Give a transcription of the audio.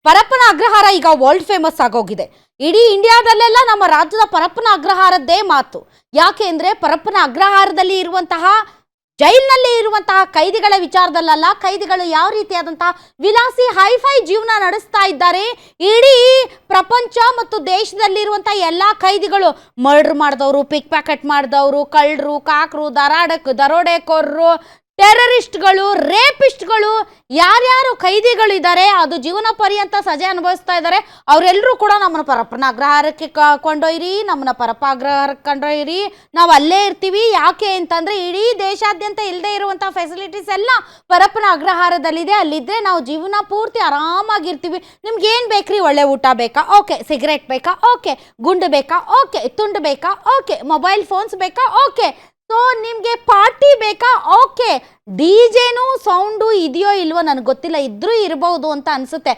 ಪರಪ್ಪನ ಅಗ್ರಹಾರ ಈಗ world famous ಆಗೋಗಿದೆ. ಇಡೀ ಇಂಡಿಯಾದಲ್ಲೆಲ್ಲ ನಮ್ಮ ರಾಜ್ಯದ ಪರಪ್ಪನ ಅಗ್ರಹಾರದ್ದೇ ಮಾತು. ಯಾಕೆ ಅಂದ್ರೆ ಪರಪ್ಪನ ಅಗ್ರಹಾರದಲ್ಲಿ ಇರುವಂತಹ ಜೈಲಿನಲ್ಲಿ ಇರುವಂತಹ ಕೈದಿಗಳ ವಿಚಾರದಲ್ಲ, ಕೈದಿಗಳು ಯಾವ ರೀತಿಯಾದಂತಹ ವಿಲಾಸಿ ಹೈಫೈ ಜೀವನ ನಡೆಸ್ತಾ ಇದ್ದಾರೆ. ಇಡೀ ಪ್ರಪಂಚ ಮತ್ತು ದೇಶದಲ್ಲಿರುವಂತಹ ಎಲ್ಲ ಕೈದಿಗಳು, ಮರ್ಡರ್ ಮಾಡಿದವರು, ಪಿಕ್ ಪ್ಯಾಕೆಟ್ ಮಾಡಿದವರು, ಕಳ್ಳರು, ಕಾಕರು, ದರೋಡೆಕೋರರು, ಟೆರರಿಸ್ಟ್ಗಳು, ರೇಪಿಸ್ಟ್ಗಳು, ಯಾರ್ಯಾರು ಕೈದಿಗಳಿದ್ದಾರೆ, ಅದು ಜೀವನ ಪರ್ಯಂತ ಸಜೆ ಅನುಭವಿಸ್ತಾ ಇದ್ದಾರೆ. ಅವರೆಲ್ಲರೂ ಕೂಡ ನಮ್ಮನ್ನ ಪರಪ್ಪನ ಅಗ್ರಹಾರಕ್ಕೆ ಕೊಂಡೊಯ್ಯಿರಿ, ನಮ್ಮನ್ನ ಪರಪ್ಪ ಅಗ್ರಹಾರಕ್ಕೆ ಕೊಂಡೊಯ್ಯಿರಿ, ನಾವು ಅಲ್ಲೇ ಇರ್ತೀವಿ. ಯಾಕೆ ಅಂತಂದ್ರೆ ಇಡೀ ದೇಶಾದ್ಯಂತ ಇಲ್ಲದೆ ಇರುವಂಥ ಫೆಸಿಲಿಟೀಸ್ ಎಲ್ಲ ಪರಪ್ಪನ ಅಗ್ರಹಾರದಲ್ಲಿದೆ. ಅಲ್ಲಿದ್ದರೆ ನಾವು ಜೀವನ ಪೂರ್ತಿ ಆರಾಮಾಗಿರ್ತೀವಿ. ನಿಮ್ಗೆ ಏನು ಬೇಕ್ರಿ? ಒಳ್ಳೆ ಊಟ ಬೇಕಾ? ಓಕೆ. ಸಿಗರೇಟ್ ಬೇಕಾ? ಓಕೆ. ಗುಂಡು ಬೇಕಾ? ಓಕೆ. ತುಂಡು ಬೇಕಾ? ಓಕೆ. ಮೊಬೈಲ್ ಫೋನ್ಸ್ ಬೇಕಾ? ಓಕೆ. ಸೊ ನಿಮಗೆ ಪಾರ್ಟಿ ಬೇಕಾ? ಓಕೆ. ಡಿ ಜೆನೂ ಸೌಂಡು ಇದೆಯೋ ಇಲ್ವೋ ನನಗೆ ಗೊತ್ತಿಲ್ಲ, ಇದ್ರೂ ಇರಬಹುದು ಅಂತ ಅನಿಸುತ್ತೆ.